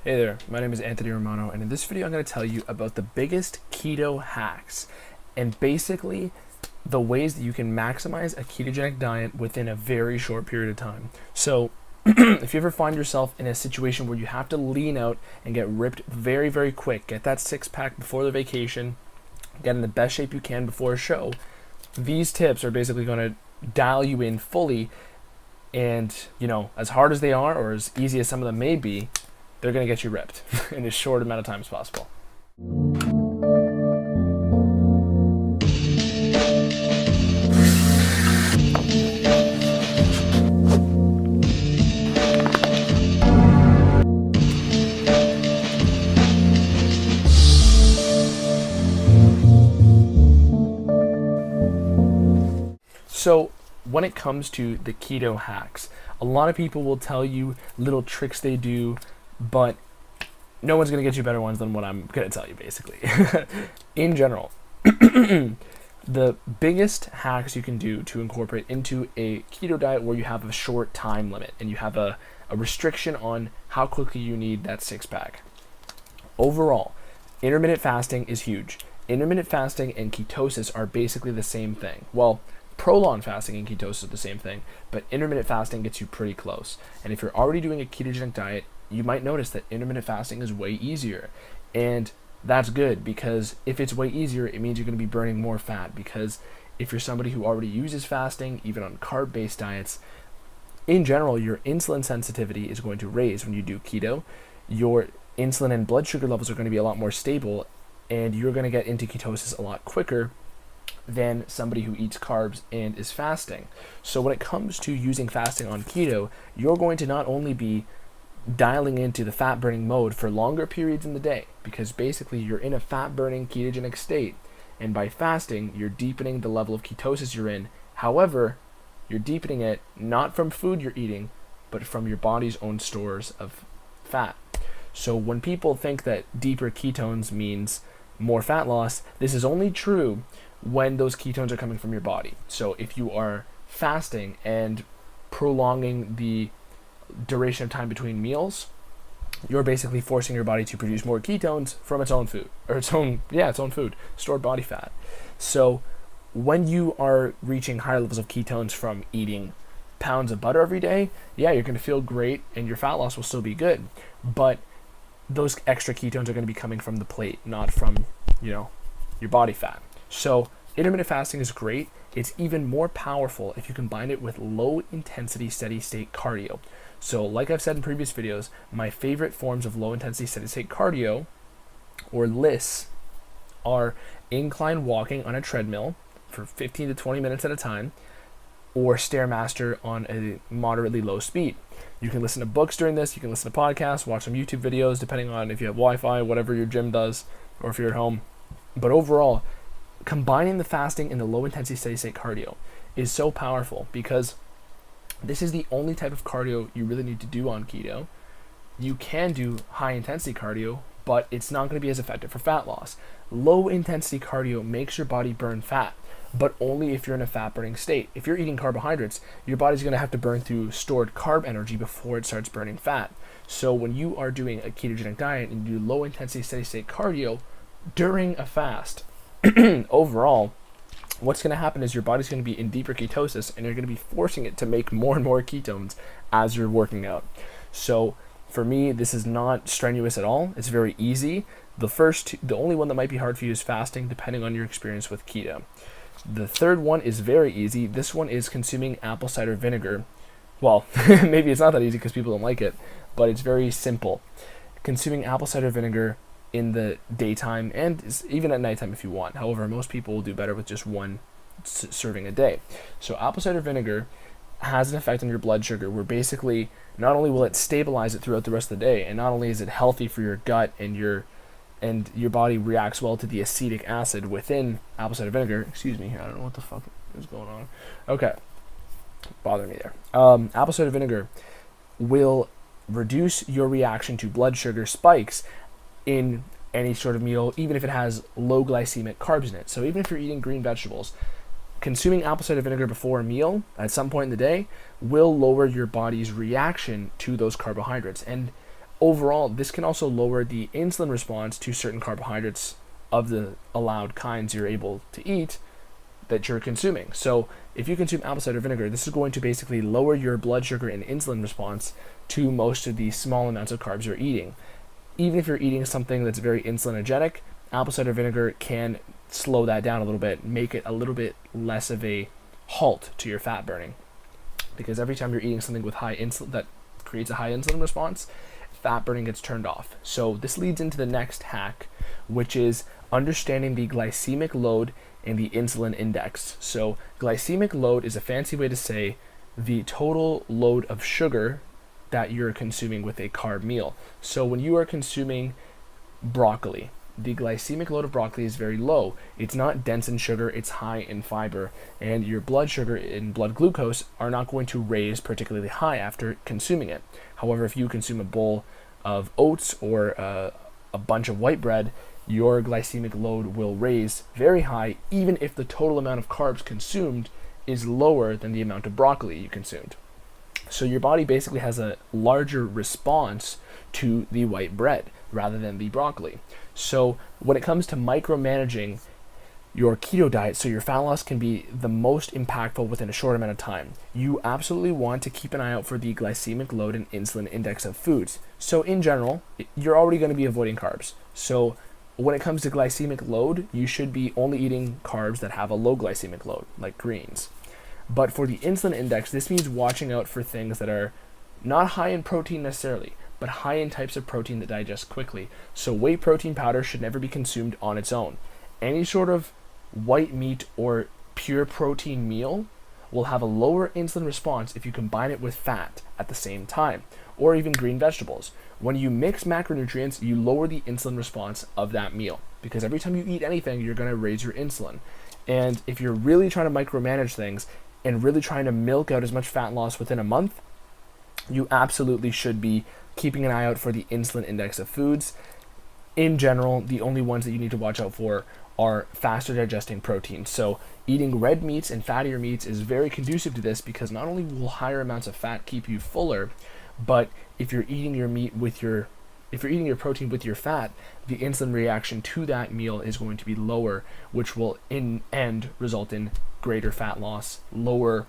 Hey there, my name is Anthony Romano, and in this video I'm going to tell you about the biggest keto hacks and basically the ways that you can maximize a ketogenic diet within a very short period of time. So if you ever find yourself in a situation where you have to lean out and get ripped very, very quick, get that six-pack before the vacation, get in the best shape you can before a show, these tips are basically going to dial you in fully. And, as hard as they are, or as easy as some of them may be, they're going to get you ripped in as short amount of time as possible. So when it comes to the keto hacks, a lot of people will tell you little tricks they do, but no one's going to get you better ones than what I'm going to tell you, basically. In general, the biggest hacks you can do to incorporate into a keto diet where you have a short time limit and you have a restriction on how quickly you need that six-pack. Overall, intermittent fasting is huge. Intermittent fasting and ketosis are basically the same thing. Well, prolonged fasting and ketosis are the same thing, but intermittent fasting gets you pretty close. And if you're already doing a ketogenic diet, you might notice that intermittent fasting is way easier. And that's good, because if it's way easier, it means you're going to be burning more fat. Because if you're somebody who already uses fasting, even on carb-based diets, in general, your insulin sensitivity is going to raise when you do keto. Your insulin and blood sugar levels are going to be a lot more stable, and you're going to get into ketosis a lot quicker than somebody who eats carbs and is fasting. So when it comes to using fasting on keto, you're going to not only be dialing into the fat burning mode for longer periods in the day, because basically you're in a fat burning ketogenic state, and by fasting you're deepening the level of ketosis you're in. However, you're deepening it not from food you're eating, but from your body's own stores of fat. So when people think that deeper ketones means more fat loss, this is only true when those ketones are coming from your body. So if you are fasting and prolonging the duration of time between meals, you're basically forcing your body to produce more ketones from its own food, or its own food, stored body fat. So when you are reaching higher levels of ketones from eating pounds of butter every day, you're going to feel great and your fat loss will still be good. But those extra ketones are going to be coming from the plate, not from, your body fat. So intermittent fasting is great. It's even more powerful if you combine it with low intensity steady state cardio. So like I've said in previous videos, my favorite forms of low intensity steady state cardio, or LISS, are incline walking on a treadmill for 15 to 20 minutes at a time, or Stairmaster on a moderately low speed. You can listen to books during this, you can listen to podcasts, watch some YouTube videos, depending on if you have Wi-Fi, whatever your gym does, or if you're at home. But overall, combining the fasting and the low intensity steady state cardio is so powerful, because this is the only type of cardio you really need to do on keto. You can do high intensity cardio, but it's not going to be as effective for fat loss. Low intensity cardio makes your body burn fat, but only if you're in a fat burning state. If you're eating carbohydrates, your body's going to have to burn through stored carb energy before it starts burning fat. So when you are doing a ketogenic diet and you do low intensity steady state cardio during a fast, overall, what's going to happen is your body's going to be in deeper ketosis, and you're going to be forcing it to make more and more ketones as you're working out. So for me, this is not strenuous at all. It's very easy. The only one that might be hard for you is fasting, depending on your experience with keto. The third one is very easy. This one is consuming apple cider vinegar. Well, maybe it's not that easy because people don't like it, but it's very simple. Consuming apple cider vinegar in the daytime and even at nighttime if you want. However, most people will do better with just one serving a day. So apple cider vinegar has an effect on your blood sugar, where basically not only will it stabilize it throughout the rest of the day, and not only is it healthy for your gut and your body reacts well to the acetic acid within apple cider vinegar. Excuse me here, I don't know what the fuck is going on. Okay, bothering me there. Apple cider vinegar will reduce your reaction to blood sugar spikes in any sort of meal, even if it has low glycemic carbs in it. So even if you're eating green vegetables, consuming apple cider vinegar before a meal at some point in the day will lower your body's reaction to those carbohydrates. And overall, this can also lower the insulin response to certain carbohydrates of the allowed kinds you're able to eat that you're consuming. So if you consume apple cider vinegar, this is going to basically lower your blood sugar and insulin response to most of the small amounts of carbs you're eating. Even if you're eating something that's very insulinogenic, apple cider vinegar can slow that down a little bit, make it a little bit less of a halt to your fat burning. Because every time you're eating something with high insulin that creates a high insulin response, fat burning gets turned off. So this leads into the next hack, which is understanding the glycemic load and the insulin index. So glycemic load is a fancy way to say the total load of sugar that you're consuming with a carb meal. So when you are consuming broccoli, the glycemic load of broccoli is very low. It's not dense in sugar, it's high in fiber, and your blood sugar and blood glucose are not going to raise particularly high after consuming it. However, if you consume a bowl of oats or a bunch of white bread, your glycemic load will raise very high, even if the total amount of carbs consumed is lower than the amount of broccoli you consumed. So your body basically has a larger response to the white bread rather than the broccoli. So when it comes to micromanaging your keto diet so your fat loss can be the most impactful within a short amount of time, you absolutely want to keep an eye out for the glycemic load and insulin index of foods. So in general, you're already going to be avoiding carbs. So when it comes to glycemic load, you should be only eating carbs that have a low glycemic load, like greens. But for the insulin index, this means watching out for things that are not high in protein necessarily, but high in types of protein that digest quickly. So whey protein powder should never be consumed on its own. Any sort of white meat or pure protein meal will have a lower insulin response if you combine it with fat at the same time, or even green vegetables. When you mix macronutrients, you lower the insulin response of that meal, because every time you eat anything, you're going to raise your insulin. And if you're really trying to micromanage things and really trying to milk out as much fat loss within a month, you absolutely should be keeping an eye out for the insulin index of foods. In general, the only ones that you need to watch out for are faster digesting proteins. So eating red meats and fattier meats is very conducive to this, because not only will higher amounts of fat keep you fuller, but if you're eating your meat with your protein with your fat, the insulin reaction to that meal is going to be lower, which will in end result in greater fat loss, lower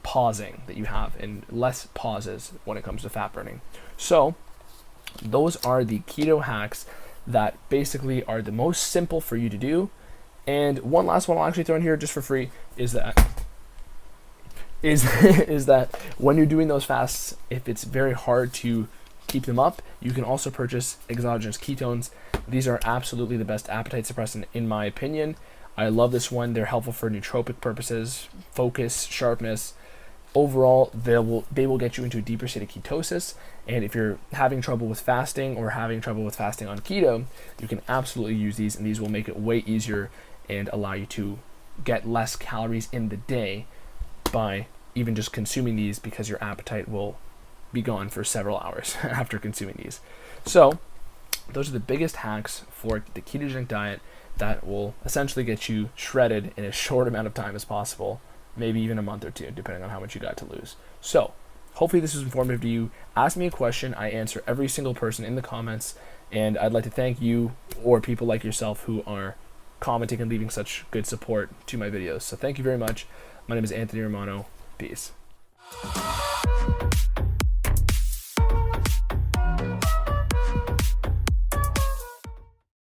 pausing that you have, and less pauses when it comes to fat burning. So those are the keto hacks that basically are the most simple for you to do. And one last one I'll actually throw in here just for free is that when you're doing those fasts, if it's very hard to keep them up, you can also purchase exogenous ketones. These are absolutely the best appetite suppressant in my opinion. I love this one. They're helpful for nootropic purposes, focus, sharpness. Overall, they will get you into a deeper state of ketosis. And if you're having trouble with fasting or having trouble with fasting on keto, you can absolutely use these, and these will make it way easier and allow you to get less calories in the day by even just consuming these, because your appetite will be gone for several hours after consuming these. So those are the biggest hacks for the ketogenic diet that will essentially get you shredded in as short amount of time as possible, maybe even a month or two, depending on how much you got to lose. So hopefully this was informative to you. Ask me a question. I answer every single person in the comments, and I'd like to thank you or people like yourself who are commenting and leaving such good support to my videos. So thank you very much. My name is Anthony Romano. Peace.